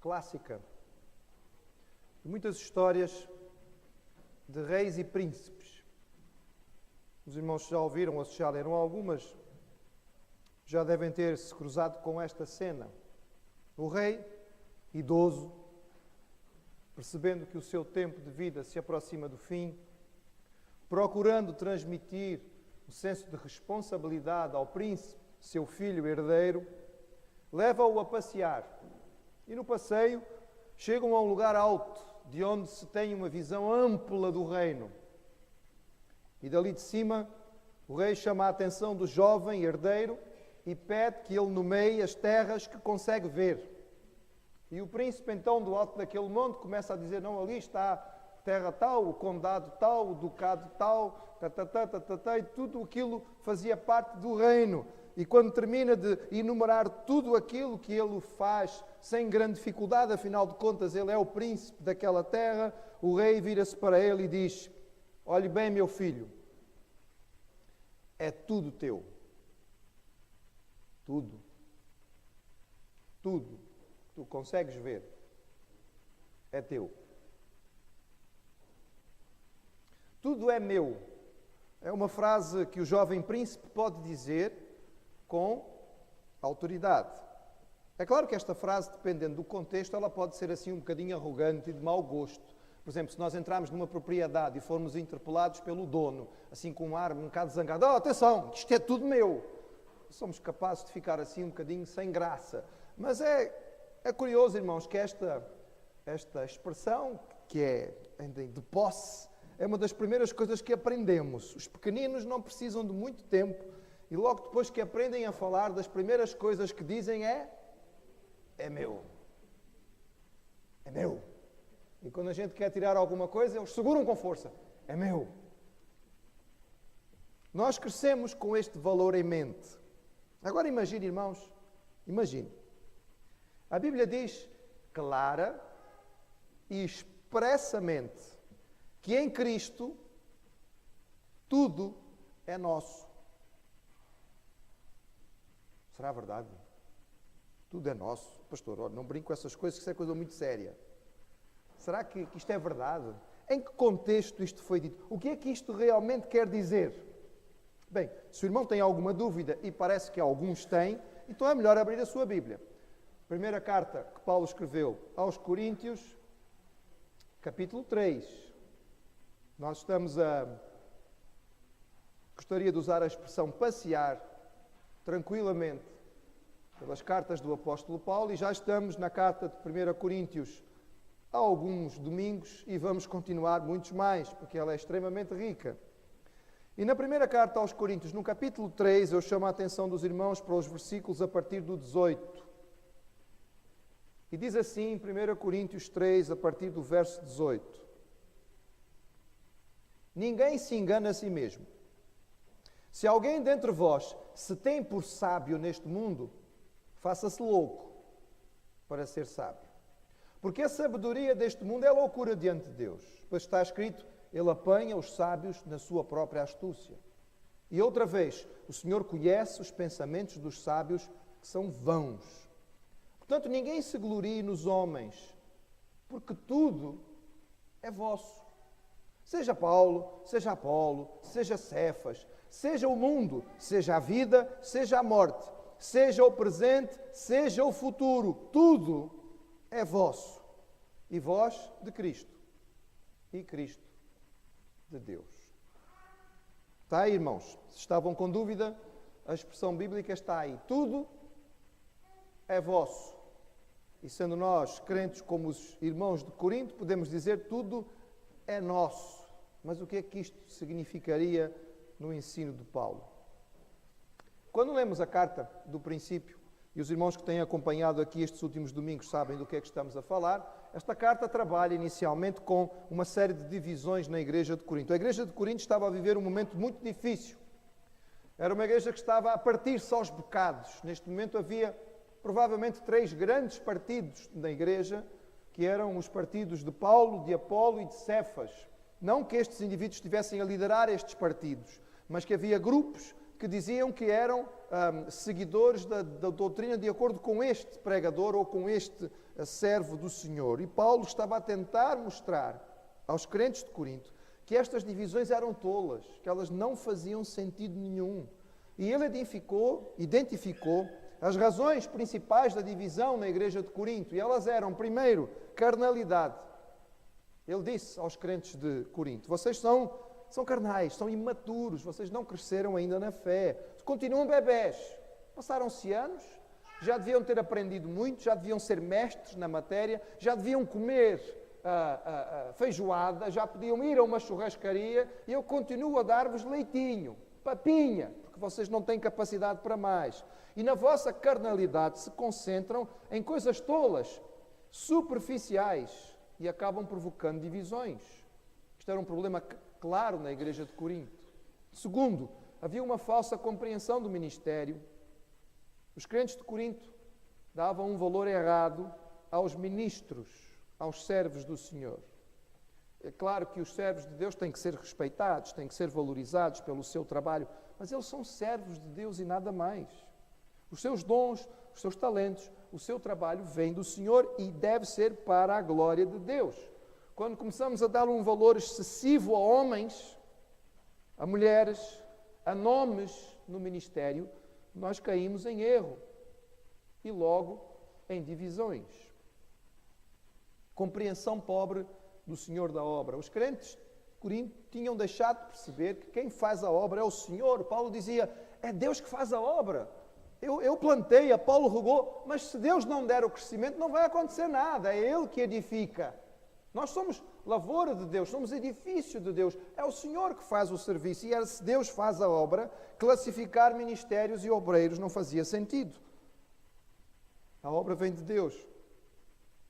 clássica de muitas histórias de reis e príncipes. Os irmãos já ouviram ou já leram algumas, já devem ter se cruzado com esta cena. O rei, idoso, percebendo que o seu tempo de vida se aproxima do fim, procurando transmitir o senso de responsabilidade ao príncipe, seu filho herdeiro, leva-o a passear. E no passeio chegam a um lugar alto, de onde se tem uma visão ampla do reino. E dali de cima, o rei chama a atenção do jovem herdeiro e pede que ele nomeie as terras que consegue ver. E o príncipe, então, do alto daquele monte, começa a dizer, não, ali está a terra tal, o condado tal, o ducado tal, e tudo aquilo fazia parte do reino. E quando termina de enumerar tudo aquilo que ele faz sem grande dificuldade, afinal de contas ele é o príncipe daquela terra, o rei vira-se para ele e diz, olhe bem, meu filho, é tudo teu. Tudo. Tudo. Tu consegues ver. É teu. Tudo é meu. É uma frase que o jovem príncipe pode dizer com autoridade. É claro que esta frase, dependendo do contexto, ela pode ser assim um bocadinho arrogante e de mau gosto. Por exemplo, se nós entrarmos numa propriedade e formos interpelados pelo dono, assim com um ar um bocado zangado, atenção, isto é tudo meu. Somos capazes de ficar assim um bocadinho sem graça. Mas é curioso, irmãos, que esta expressão, que é de posse, é uma das primeiras coisas que aprendemos. Os pequeninos não precisam de muito tempo e logo depois que aprendem a falar, das primeiras coisas que dizem é meu. É meu. E quando a gente quer tirar alguma coisa, eles seguram com força. É meu. Nós crescemos com este valor em mente. Agora imagine, irmãos, imagine. A Bíblia diz clara e expressamente que em Cristo tudo é nosso. Será verdade? Tudo é nosso. Pastor, olha, não brinco com essas coisas, que isso é coisa muito séria. Será que isto é verdade? Em que contexto isto foi dito? O que é que isto realmente quer dizer? Bem, se o irmão tem alguma dúvida, e parece que alguns têm, então é melhor abrir a sua Bíblia. Primeira carta que Paulo escreveu aos Coríntios, capítulo 3. Nós gostaria de usar a expressão passear tranquilamente pelas cartas do apóstolo Paulo e já estamos na carta de 1 Coríntios há alguns domingos e vamos continuar muitos mais, porque ela é extremamente rica. E na primeira carta aos Coríntios, no capítulo 3, eu chamo a atenção dos irmãos para os versículos a partir do 18. E diz assim, 1 Coríntios 3, a partir do verso 18. Ninguém se engana a si mesmo. Se alguém dentre vós se tem por sábio neste mundo, faça-se louco para ser sábio. Porque a sabedoria deste mundo é loucura diante de Deus. Pois está escrito, ele apanha os sábios na sua própria astúcia. E outra vez, o Senhor conhece os pensamentos dos sábios que são vãos. Portanto, ninguém se glorie nos homens, porque tudo é vosso. Seja Paulo, seja Apolo, seja Cefas, seja o mundo, seja a vida, seja a morte, seja o presente, seja o futuro, tudo é vosso. E vós de Cristo, e Cristo de Deus. Está aí, irmãos? Se estavam com dúvida, a expressão bíblica está aí. Tudo é vosso. E sendo nós crentes como os irmãos de Corinto, podemos dizer tudo é nosso. Mas o que é que isto significaria no ensino de Paulo? Quando lemos a carta do princípio, e os irmãos que têm acompanhado aqui estes últimos domingos sabem do que é que estamos a falar, esta carta trabalha inicialmente com uma série de divisões na igreja de Corinto. A igreja de Corinto estava a viver um momento muito difícil. Era uma igreja que estava a partir-se aos bocados. Neste momento havia provavelmente 3 grandes partidos na igreja, que eram os partidos de Paulo, de Apolo e de Cefas. Não que estes indivíduos estivessem a liderar estes partidos, mas que havia grupos que diziam que eram seguidores da doutrina de acordo com este pregador ou com este servo do Senhor. E Paulo estava a tentar mostrar aos crentes de Corinto que estas divisões eram tolas, que elas não faziam sentido nenhum. E ele identificou as razões principais da divisão na igreja de Corinto. E elas eram, primeiro, carnalidade. Ele disse aos crentes de Corinto: vocês são carnais, são imaturos, vocês não cresceram ainda na fé, continuam bebés. Passaram-se anos, já deviam ter aprendido muito, já deviam ser mestres na matéria, já deviam comer feijoada, já podiam ir a uma churrascaria, e eu continuo a dar-vos leitinho, papinha, porque vocês não têm capacidade para mais. E na vossa carnalidade se concentram em coisas tolas, superficiais, e acabam provocando divisões. Isto era um problema claro na igreja de Corinto. Segundo, havia uma falsa compreensão do ministério. Os crentes de Corinto davam um valor errado aos ministros, aos servos do Senhor. É claro que os servos de Deus têm que ser respeitados, têm que ser valorizados pelo seu trabalho, mas eles são servos de Deus e nada mais. Os seus dons, os seus talentos, o seu trabalho vem do Senhor e deve ser para a glória de Deus. Quando começamos a dar um valor excessivo a homens, a mulheres, a nomes no ministério, nós caímos em erro e logo em divisões. Compreensão pobre do Senhor da obra. Os crentes de Corinto tinham deixado de perceber que quem faz a obra é o Senhor. Paulo dizia: é Deus que faz a obra. Eu plantei, Apolo regou, mas se Deus não der o crescimento, não vai acontecer nada. É Ele que edifica. Nós somos lavoura de Deus, somos edifício de Deus. É o Senhor que faz o serviço. E se Deus faz a obra, classificar ministérios e obreiros não fazia sentido. A obra vem de Deus.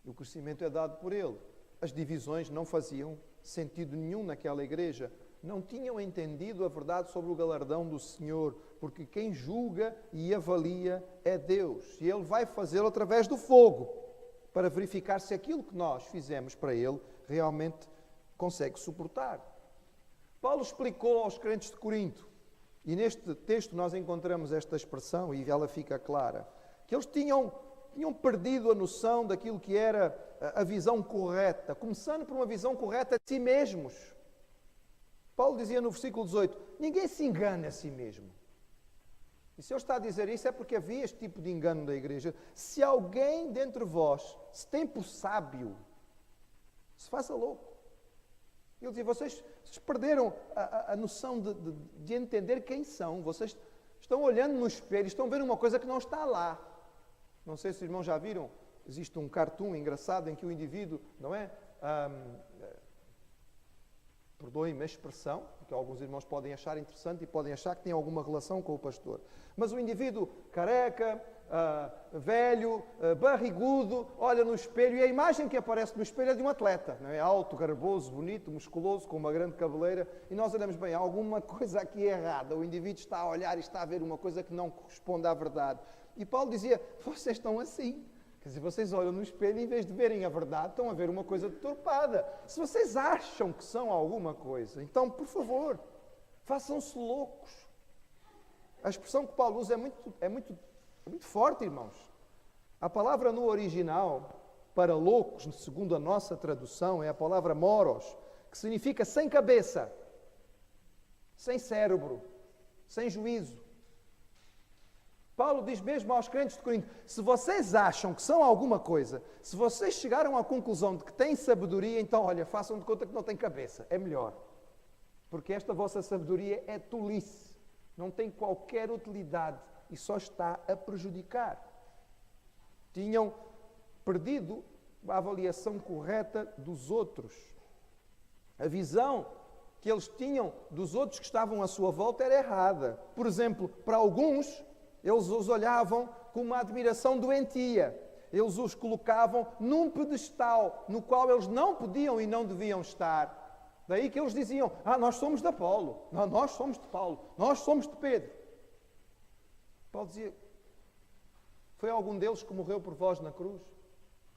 E o crescimento é dado por Ele. As divisões não faziam sentido nenhum naquela igreja. Não tinham entendido a verdade sobre o galardão do Senhor, porque quem julga e avalia é Deus. E Ele vai fazê-lo através do fogo, para verificar se aquilo que nós fizemos para Ele realmente consegue suportar. Paulo explicou aos crentes de Corinto, e neste texto nós encontramos esta expressão, e ela fica clara, que eles tinham perdido a noção daquilo que era a visão correta, começando por uma visão correta de si mesmos. Paulo dizia no versículo 18, ninguém se engane a si mesmo. E se ele está a dizer isso é porque havia este tipo de engano da igreja. Se alguém dentre vós se tem por sábio, se faça louco. Ele dizia, vocês perderam a noção de entender quem são. Vocês estão olhando no espelho, estão vendo uma coisa que não está lá. Não sei se os irmãos já viram, existe um cartoon engraçado em que o indivíduo, não é? Perdoem-me a expressão, porque alguns irmãos podem achar interessante e podem achar que tem alguma relação com o pastor. Mas o indivíduo careca, velho, barrigudo, olha no espelho e a imagem que aparece no espelho é de um atleta. Não é? Alto, garboso, bonito, musculoso, com uma grande cabeleira. E nós olhamos bem, há alguma coisa aqui errada. O indivíduo está a olhar e está a ver uma coisa que não corresponde à verdade. E Paulo dizia, vocês estão assim. Quer dizer, vocês olham no espelho e em vez de verem a verdade, estão a ver uma coisa deturpada. Se vocês acham que são alguma coisa, então, por favor, façam-se loucos. A expressão que Paulo usa é muito forte, irmãos. A palavra no original, para loucos, segundo a nossa tradução, é a palavra moros, que significa sem cabeça, sem cérebro, sem juízo. Paulo diz mesmo aos crentes de Corinto, se vocês acham que são alguma coisa, se vocês chegaram à conclusão de que têm sabedoria, então, olha, façam de conta que não têm cabeça. É melhor. Porque esta vossa sabedoria é tolice. Não tem qualquer utilidade e só está a prejudicar. Tinham perdido a avaliação correta dos outros. A visão que eles tinham dos outros que estavam à sua volta era errada. Por exemplo, para alguns, eles os olhavam com uma admiração doentia. Eles os colocavam num pedestal no qual eles não podiam e não deviam estar. Daí que eles diziam, nós somos de Apolo, nós somos de Paulo, nós somos de Pedro. Paulo dizia, foi algum deles que morreu por vós na cruz?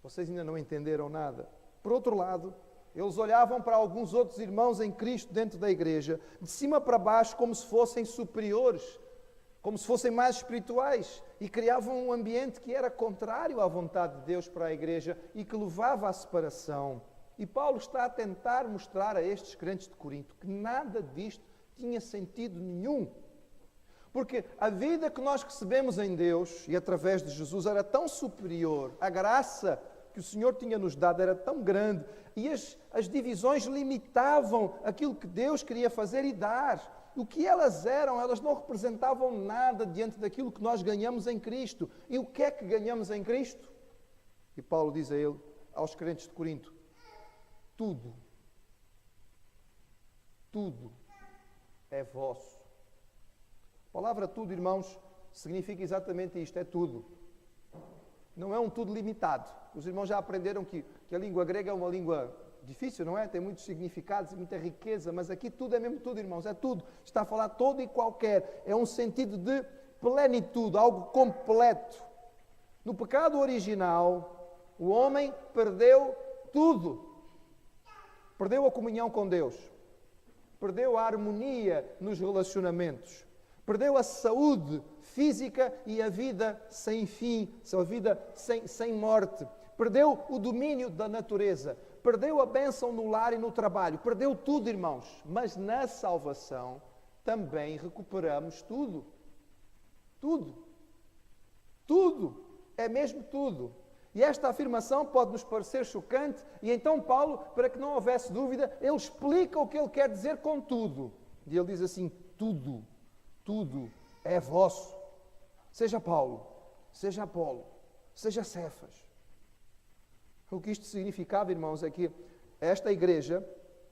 Vocês ainda não entenderam nada. Por outro lado, eles olhavam para alguns outros irmãos em Cristo dentro da igreja, de cima para baixo, como se fossem superiores, como se fossem mais espirituais, e criavam um ambiente que era contrário à vontade de Deus para a igreja e que levava à separação. E Paulo está a tentar mostrar a estes crentes de Corinto que nada disto tinha sentido nenhum. Porque a vida que nós recebemos em Deus e através de Jesus era tão superior, a graça que o Senhor tinha nos dado era tão grande, e as divisões limitavam aquilo que Deus queria fazer e dar. O que elas eram, elas não representavam nada diante daquilo que nós ganhamos em Cristo. E o que é que ganhamos em Cristo? E Paulo diz a ele, aos crentes de Corinto, tudo é vosso. A palavra tudo, irmãos, significa exatamente isto, é tudo. Não é um tudo limitado. Os irmãos já aprenderam que a língua grega é uma língua difícil, não é? Tem muitos significados e muita riqueza, mas aqui tudo é mesmo tudo, irmãos, é tudo. Está a falar todo e qualquer. É um sentido de plenitude, algo completo. No pecado original, o homem perdeu tudo. Perdeu a comunhão com Deus. Perdeu a harmonia nos relacionamentos. Perdeu a saúde física e a vida sem fim, a vida sem morte. Perdeu o domínio da natureza. Perdeu a bênção no lar e no trabalho. Perdeu tudo, irmãos. Mas na salvação também recuperamos tudo. Tudo. Tudo. É mesmo tudo. E esta afirmação pode nos parecer chocante, e então Paulo, para que não houvesse dúvida, ele explica o que ele quer dizer com tudo. E ele diz assim, tudo é vosso. Seja Paulo, seja Apolo, seja Cefas. O que isto significava, irmãos, é que esta igreja,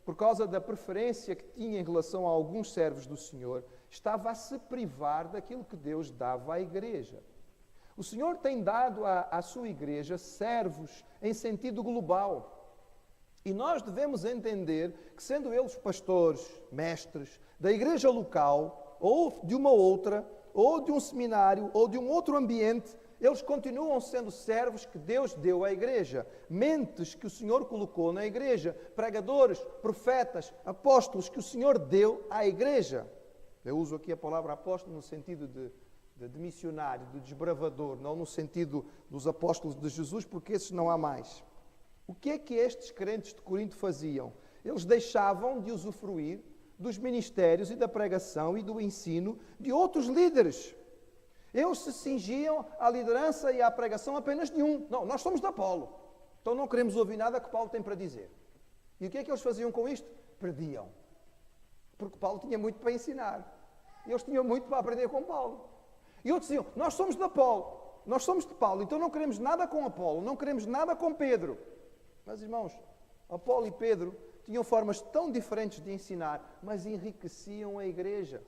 por causa da preferência que tinha em relação a alguns servos do Senhor, estava a se privar daquilo que Deus dava à igreja. O Senhor tem dado à sua igreja servos em sentido global. E nós devemos entender que, sendo eles pastores, mestres, da igreja local, ou de uma outra, ou de um seminário, ou de um outro ambiente, eles continuam sendo servos que Deus deu à igreja. Mentes que o Senhor colocou na igreja. Pregadores, profetas, apóstolos que o Senhor deu à igreja. Eu uso aqui a palavra apóstolo no sentido de missionário, de desbravador, não no sentido dos apóstolos de Jesus, porque esses não há mais. O que é que estes crentes de Corinto faziam? Eles deixavam de usufruir dos ministérios e da pregação e do ensino de outros líderes. Eles se cingiam à liderança e à pregação apenas de um. Não, nós somos de Apolo, então não queremos ouvir nada que Paulo tem para dizer. E o que é que eles faziam com isto? Perdiam. Porque Paulo tinha muito para ensinar. E eles tinham muito para aprender com Paulo. E outros diziam, nós somos de Apolo, nós somos de Paulo, então não queremos nada com Apolo, não queremos nada com Pedro. Mas, irmãos, Apolo e Pedro tinham formas tão diferentes de ensinar, mas enriqueciam a igreja.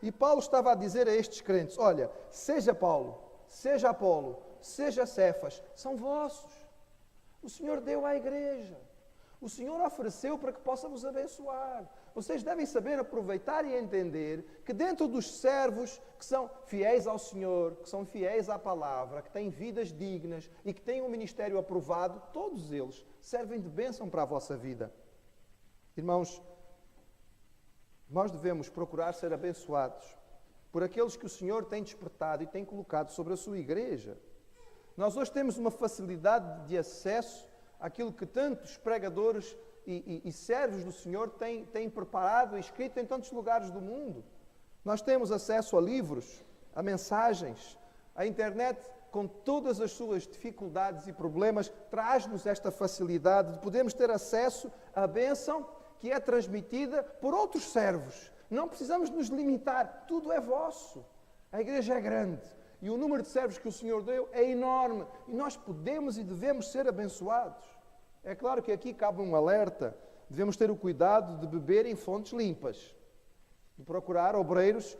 E Paulo estava a dizer a estes crentes, olha, seja Paulo, seja Apolo, seja Cefas, são vossos. O Senhor deu à igreja. O Senhor ofereceu para que possa vos abençoar. Vocês devem saber aproveitar e entender que dentro dos servos que são fiéis ao Senhor, que são fiéis à palavra, que têm vidas dignas e que têm um ministério aprovado, todos eles servem de bênção para a vossa vida. Irmãos, nós devemos procurar ser abençoados por aqueles que o Senhor tem despertado e tem colocado sobre a sua igreja. Nós hoje temos uma facilidade de acesso àquilo que tantos pregadores e servos do Senhor têm preparado e escrito em tantos lugares do mundo. Nós temos acesso a livros, a mensagens. A internet, com todas as suas dificuldades e problemas, traz-nos esta facilidade de podermos ter acesso à bênção que é transmitida por outros servos. Não precisamos nos limitar, tudo é vosso. A igreja é grande e o número de servos que o Senhor deu é enorme e nós podemos e devemos ser abençoados. É claro que aqui cabe um alerta, devemos ter o cuidado de beber em fontes limpas, de procurar obreiros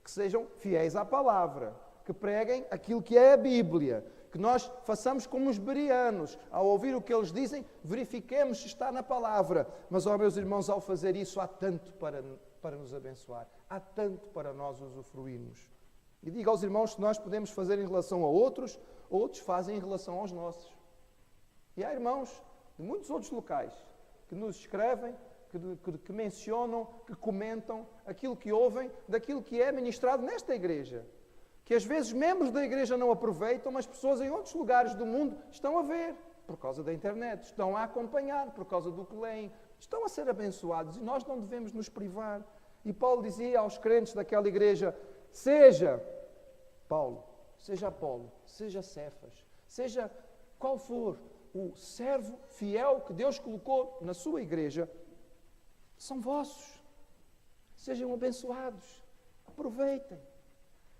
que sejam fiéis à palavra, que preguem aquilo que é a Bíblia, que nós façamos como os bereanos, ao ouvir o que eles dizem, verifiquemos se está na palavra. Mas, ó meus irmãos, ao fazer isso, há tanto para nos abençoar, há tanto para nós usufruirmos. E digo aos irmãos que nós podemos fazer em relação a outros, outros fazem em relação aos nossos. E há irmãos de muitos outros locais que nos escrevem, que mencionam, que comentam aquilo que ouvem daquilo que é ministrado nesta igreja. Que às vezes membros da igreja não aproveitam, mas pessoas em outros lugares do mundo estão a ver, por causa da internet, estão a acompanhar, por causa do que leem, estão a ser abençoados e nós não devemos nos privar. E Paulo dizia aos crentes daquela igreja, seja Paulo, seja Apolo, seja Cefas, seja qual for o servo fiel que Deus colocou na sua igreja, são vossos. Sejam abençoados, aproveitem.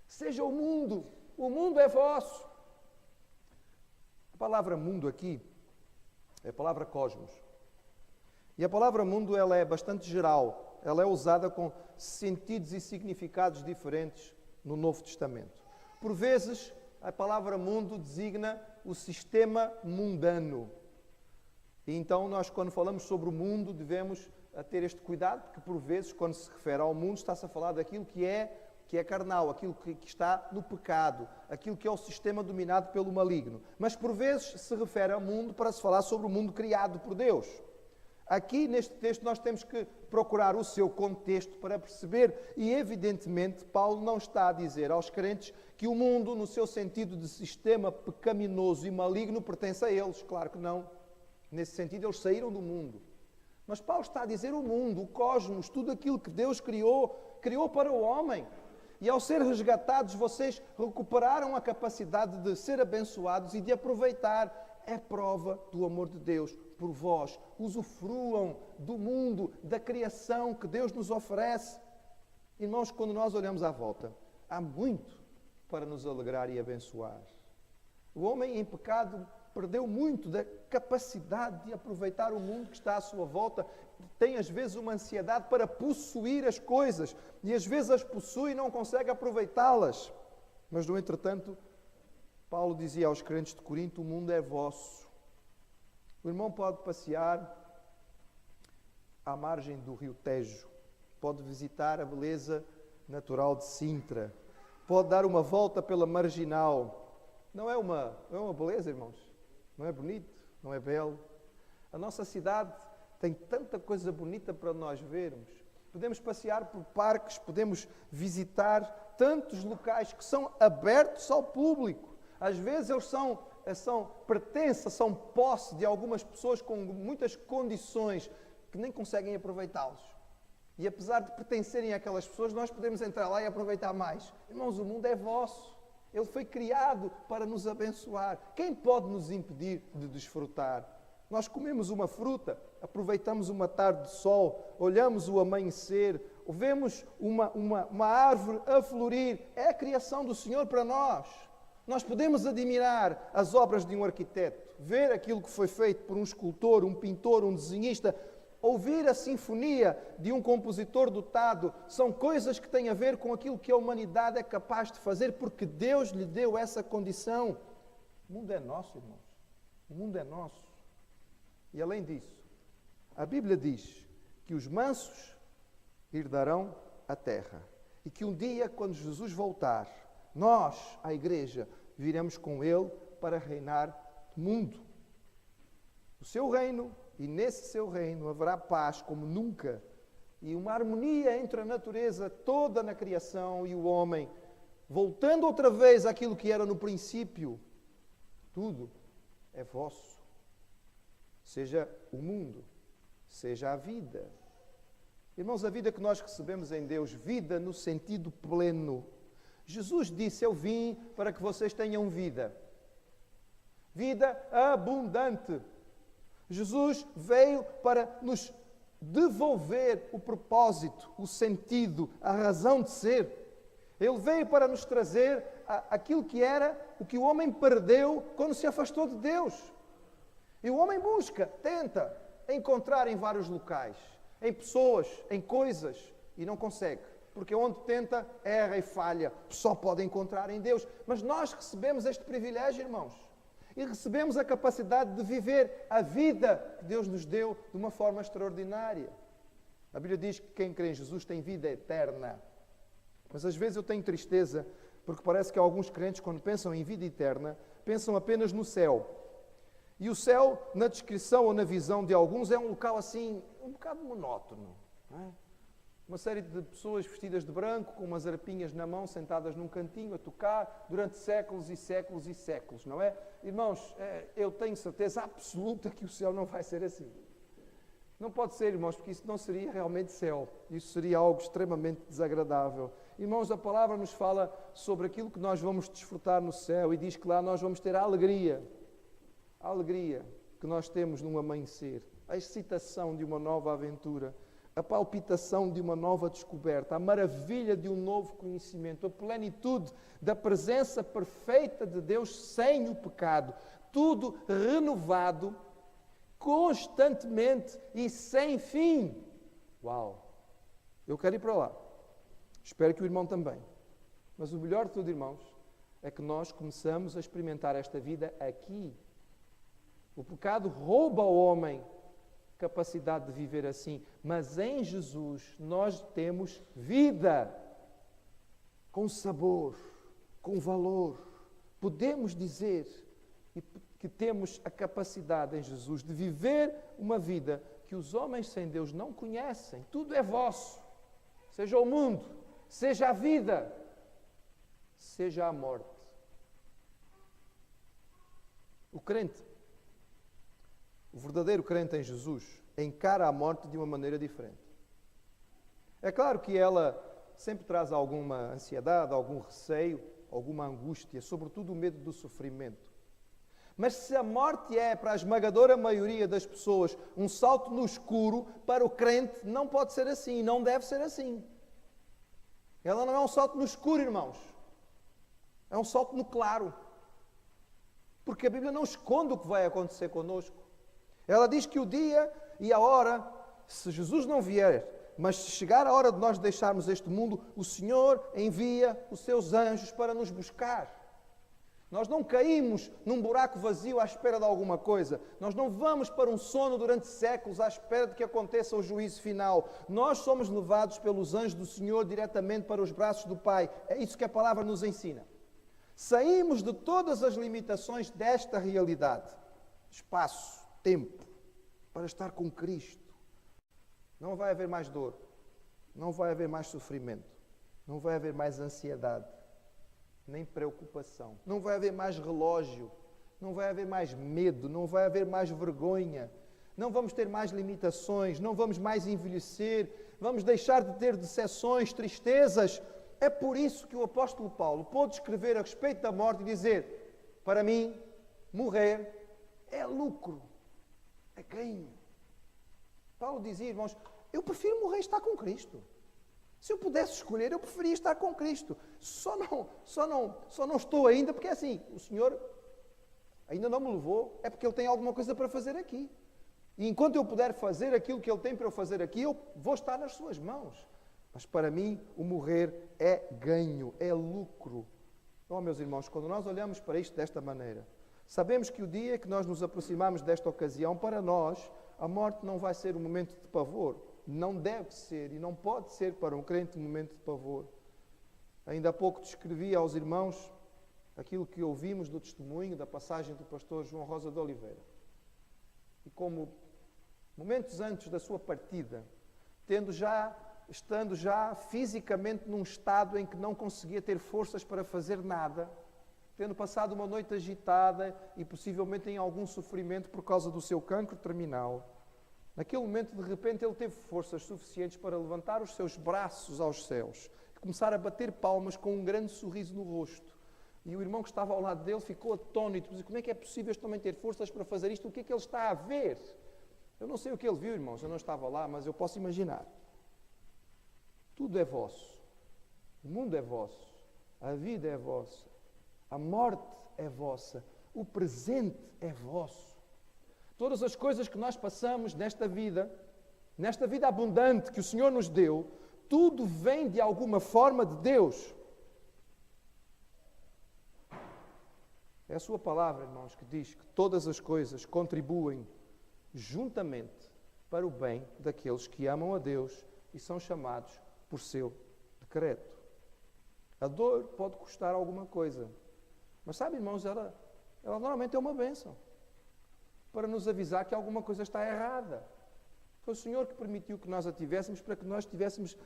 Seja o mundo é vosso. A palavra mundo aqui é a palavra cosmos. E a palavra mundo ela é bastante geral. Ela é usada com sentidos e significados diferentes no Novo Testamento. Por vezes, a palavra mundo designa o sistema mundano. E então, nós, quando falamos sobre o mundo, devemos ter este cuidado, porque por vezes, quando se refere ao mundo, está-se a falar daquilo que é carnal, aquilo que está no pecado, aquilo que é o sistema dominado pelo maligno. Mas por vezes se refere ao mundo para se falar sobre o mundo criado por Deus. Aqui neste texto nós temos que procurar o seu contexto para perceber e evidentemente Paulo não está a dizer aos crentes que o mundo no seu sentido de sistema pecaminoso e maligno pertence a eles. Claro que não. Nesse sentido eles saíram do mundo. Mas Paulo está a dizer o mundo, o cosmos, tudo aquilo que Deus criou para o homem. E ao ser resgatados, vocês recuperaram a capacidade de ser abençoados e de aproveitar. É prova do amor de Deus por vós. Usufruam do mundo, da criação que Deus nos oferece. Irmãos, quando nós olhamos à volta, há muito para nos alegrar e abençoar. O homem em pecado perdeu muito da capacidade de aproveitar o mundo que está à sua volta. Tem às vezes uma ansiedade para possuir as coisas e às vezes as possui e não consegue aproveitá-las. Mas no entretanto, Paulo dizia aos crentes de Corinto, o mundo é vosso. O irmão pode passear à margem do rio Tejo, pode visitar a beleza natural de Sintra, pode dar uma volta pela Marginal. Não é uma beleza, irmãos? Não é bonito? Não é belo? A nossa cidade tem tanta coisa bonita para nós vermos. Podemos passear por parques, podemos visitar tantos locais que são abertos ao público. Às vezes eles são pertença, são posse de algumas pessoas com muitas condições que nem conseguem aproveitá-los. E apesar de pertencerem àquelas pessoas, nós podemos entrar lá e aproveitar mais. Irmãos, o mundo é vosso. Ele foi criado para nos abençoar. Quem pode nos impedir de desfrutar? Nós comemos uma fruta, aproveitamos uma tarde de sol, olhamos o amanhecer, vemos uma árvore a florir. É a criação do Senhor para nós. Nós podemos admirar as obras de um arquiteto, ver aquilo que foi feito por um escultor, um pintor, um desenhista, ouvir a sinfonia de um compositor dotado. São coisas que têm a ver com aquilo que a humanidade é capaz de fazer, porque Deus lhe deu essa condição. O mundo é nosso, irmãos. O mundo é nosso. E além disso, a Bíblia diz que os mansos herdarão a terra. E que um dia, quando Jesus voltar, nós, a igreja, viremos com Ele para reinar no mundo. O seu reino, e nesse seu reino haverá paz como nunca, e uma harmonia entre a natureza toda na criação e o homem, voltando outra vez àquilo que era no princípio. Tudo é vosso. Seja o mundo, seja a vida. Irmãos, a vida que nós recebemos em Deus, vida no sentido pleno. Jesus disse, eu vim para que vocês tenham vida. Vida abundante. Jesus veio para nos devolver o propósito, o sentido, a razão de ser. Ele veio para nos trazer aquilo que era o que o homem perdeu quando se afastou de Deus. E o homem busca, tenta encontrar em vários locais, em pessoas, em coisas, e não consegue. Porque onde tenta, erra e falha. Só pode encontrar em Deus. Mas nós recebemos este privilégio, irmãos. E recebemos a capacidade de viver a vida que Deus nos deu de uma forma extraordinária. A Bíblia diz que quem crê em Jesus tem vida eterna. Mas às vezes eu tenho tristeza, porque parece que alguns crentes, quando pensam em vida eterna, pensam apenas no céu. E o céu, na descrição ou na visão de alguns, é um local assim, um bocado monótono. Não é? Uma série de pessoas vestidas de branco, com umas arpinhas na mão, sentadas num cantinho, a tocar, durante séculos e séculos e séculos, não é? Irmãos, eu tenho certeza absoluta que o céu não vai ser assim. Não pode ser, irmãos, porque isso não seria realmente céu. Isso seria algo extremamente desagradável. Irmãos, a palavra nos fala sobre aquilo que nós vamos desfrutar no céu e diz que lá nós vamos ter a alegria que nós temos num amanhecer, a excitação de uma nova aventura, a palpitação de uma nova descoberta, a maravilha de um novo conhecimento, a plenitude da presença perfeita de Deus sem o pecado, tudo renovado, constantemente e sem fim. Uau! Eu quero ir para lá. Espero que o irmão também. Mas o melhor de tudo, irmãos, é que nós começamos a experimentar esta vida aqui. O pecado rouba ao homem capacidade de viver assim, mas em Jesus nós temos vida com sabor, com valor. Podemos dizer que temos a capacidade em Jesus de viver uma vida que os homens sem Deus não conhecem. Tudo é vosso, seja o mundo, seja a vida, seja a morte. O crente, o verdadeiro crente em Jesus, encara a morte de uma maneira diferente. É claro que ela sempre traz alguma ansiedade, algum receio, alguma angústia, sobretudo o medo do sofrimento. Mas se a morte é, para a esmagadora maioria das pessoas, um salto no escuro, para o crente não pode ser assim, não deve ser assim. Ela não é um salto no escuro, irmãos. É um salto no claro. Porque a Bíblia não esconde o que vai acontecer conosco. Ela diz que o dia e a hora, se Jesus não vier, mas se chegar a hora de nós deixarmos este mundo, o Senhor envia os seus anjos para nos buscar. Nós não caímos num buraco vazio à espera de alguma coisa. Nós não vamos para um sono durante séculos à espera de que aconteça o juízo final. Nós somos levados pelos anjos do Senhor diretamente para os braços do Pai. É isso que a palavra nos ensina. Saímos de todas as limitações desta realidade. Espaço, tempo, para estar com Cristo. Não vai haver mais dor. Não vai haver mais sofrimento. Não vai haver mais ansiedade. Nem preocupação. Não vai haver mais relógio. Não vai haver mais medo. Não vai haver mais vergonha. Não vamos ter mais limitações. Não vamos mais envelhecer. Vamos deixar de ter decepções, tristezas. É por isso que o apóstolo Paulo pôde escrever a respeito da morte e dizer: para mim, morrer é lucro, é ganho. Paulo dizia, irmãos, eu prefiro morrer e estar com Cristo. Se eu pudesse escolher, eu preferia estar com Cristo. Só não estou ainda, porque é assim, o Senhor ainda não me levou, é porque Ele tem alguma coisa para fazer aqui. E enquanto eu puder fazer aquilo que Ele tem para eu fazer aqui, eu vou estar nas suas mãos. Mas para mim, o morrer é ganho, é lucro. Então, meus irmãos, quando nós olhamos para isto desta maneira, sabemos que o dia que nós nos aproximamos desta ocasião, para nós, a morte não vai ser um momento de pavor. Não deve ser e não pode ser para um crente um momento de pavor. Ainda há pouco descrevi aos irmãos aquilo que ouvimos do testemunho da passagem do pastor João Rosa de Oliveira. E como momentos antes da sua partida, estando já fisicamente num estado em que não conseguia ter forças para fazer nada, tendo passado uma noite agitada e possivelmente em algum sofrimento por causa do seu cancro terminal, naquele momento, de repente, ele teve forças suficientes para levantar os seus braços aos céus e começar a bater palmas com um grande sorriso no rosto. E o irmão que estava ao lado dele ficou atônito, dizendo: como é que é possível este homem ter forças para fazer isto? O que é que ele está a ver? Eu não sei o que ele viu, irmãos, eu não estava lá, mas eu posso imaginar. Tudo é vosso. O mundo é vosso. A vida é vossa. A morte é vossa. O presente é vosso. Todas as coisas que nós passamos nesta vida abundante que o Senhor nos deu, tudo vem de alguma forma de Deus. É a sua palavra, irmãos, que diz que todas as coisas contribuem juntamente para o bem daqueles que amam a Deus e são chamados por seu decreto. A dor pode custar alguma coisa, mas sabe, irmãos, ela normalmente é uma bênção. para nos avisar que alguma coisa está errada. Foi o Senhor que permitiu que nós a tivéssemos para que nós tivéssemos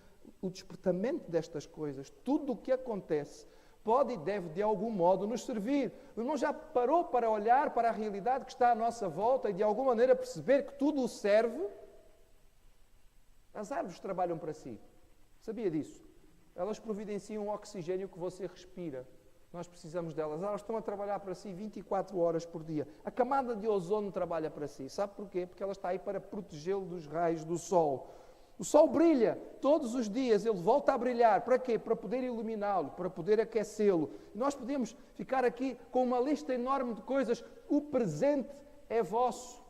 o despertamento destas coisas. Tudo o que acontece pode e deve, de algum modo, nos servir. O irmão já parou para olhar para a realidade que está à nossa volta e, de alguma maneira, perceber que tudo o serve? As árvores trabalham para si. Sabia disso? Elas providenciam o oxigênio que você respira. Nós precisamos delas. Elas estão a trabalhar para si 24 horas por dia. A camada de ozono trabalha para si. Sabe porquê? Porque ela está aí para protegê-lo dos raios do sol. O sol brilha todos os dias, ele volta a brilhar. Para quê? Para poder iluminá-lo, para poder aquecê-lo. Nós podemos ficar aqui com uma lista enorme de coisas. O presente é vosso.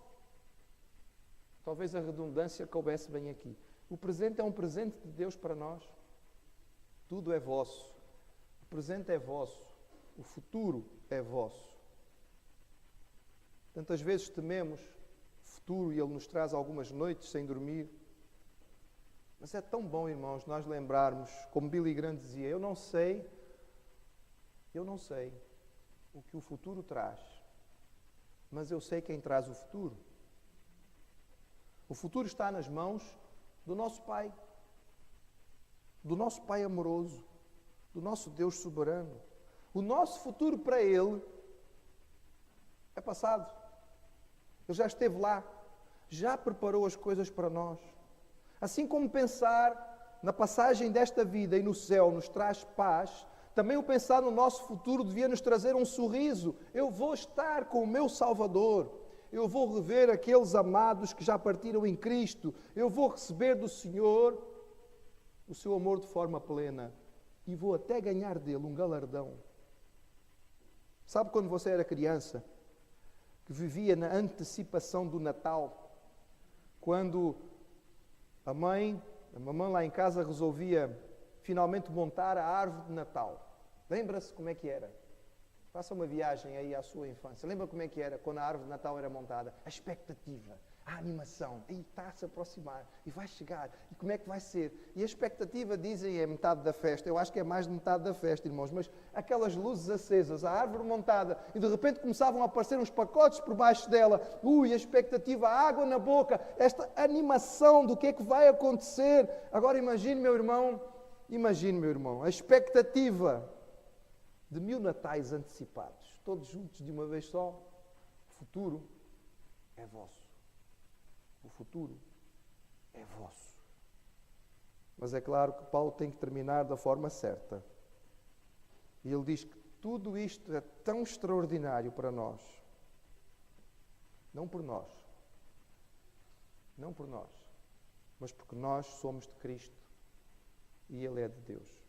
Talvez a redundância coubesse bem aqui. O presente é um presente de Deus para nós. Tudo é vosso. O presente é vosso. O futuro é vosso. Tantas vezes tememos o futuro e ele nos traz algumas noites sem dormir. Mas é tão bom, irmãos, nós lembrarmos, como Billy Graham dizia, eu não sei o que o futuro traz, mas eu sei quem traz o futuro. O futuro está nas mãos do nosso Pai amoroso, do nosso Deus soberano. O nosso futuro para Ele é passado. Ele já esteve lá, já preparou as coisas para nós. Assim como pensar na passagem desta vida e no céu nos traz paz, também o pensar no nosso futuro devia nos trazer um sorriso. Eu vou estar com o meu Salvador. Eu vou rever aqueles amados que já partiram em Cristo. Eu vou receber do Senhor o seu amor de forma plena. E vou até ganhar dele um galardão. Sabe quando você era criança, que vivia na antecipação do Natal? Quando a mamãe lá em casa resolvia finalmente montar a árvore de Natal. Lembra-se como é que era? Faça uma viagem aí à sua infância. Lembra como é que era quando a árvore de Natal era montada? A expectativa, a animação. E está a se aproximar. E vai chegar. E como é que vai ser? E a expectativa, dizem, é metade da festa. Eu acho que é mais de metade da festa, irmãos. Mas aquelas luzes acesas, a árvore montada, e de repente começavam a aparecer uns pacotes por baixo dela. A expectativa, a água na boca. Esta animação do que é que vai acontecer. Agora imagine, meu irmão, a expectativa de 1000 natais antecipados, todos juntos de uma vez só. O futuro é vosso. O futuro é vosso. Mas é claro que Paulo tem que terminar da forma certa. E ele diz que tudo isto é tão extraordinário para nós. Não por nós, mas porque nós somos de Cristo e Ele é de Deus.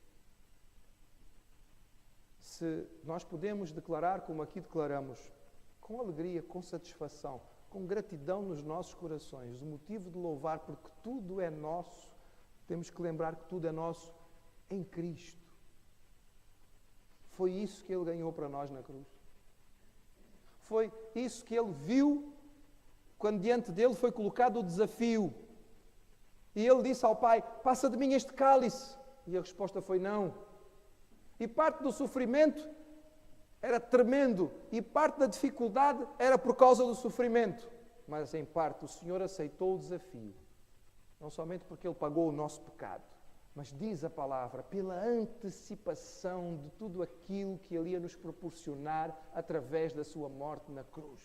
Se nós podemos declarar, como aqui declaramos, com alegria, com satisfação, com gratidão nos nossos corações, o motivo de louvar, porque tudo é nosso, temos que lembrar que tudo é nosso em Cristo. Foi isso que Ele ganhou para nós na cruz. Foi isso que Ele viu quando diante dele foi colocado o desafio. E Ele disse ao Pai, passa de mim este cálice. E a resposta foi não. E parte do sofrimento era tremendo. E parte da dificuldade era por causa do sofrimento. Mas em parte o Senhor aceitou o desafio. Não somente porque Ele pagou o nosso pecado, mas diz a palavra, pela antecipação de tudo aquilo que Ele ia nos proporcionar através da sua morte na cruz.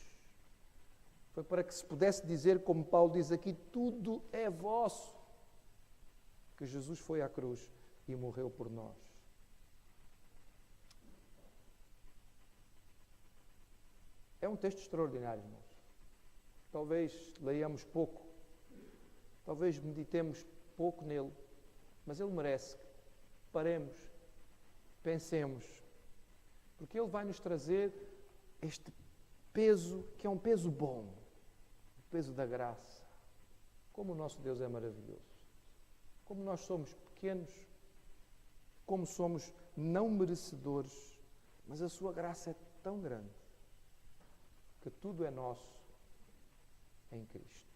Foi para que se pudesse dizer, como Paulo diz aqui, tudo é vosso, que Jesus foi à cruz e morreu por nós. É um texto extraordinário, irmãos. Talvez leiamos pouco, talvez meditemos pouco nele, mas ele merece que paremos, pensemos, porque ele vai nos trazer este peso, que é um peso bom, o peso da graça. Como o nosso Deus é maravilhoso, como nós somos pequenos, como somos não merecedores, mas a sua graça é tão grande, que tudo é nosso em Cristo.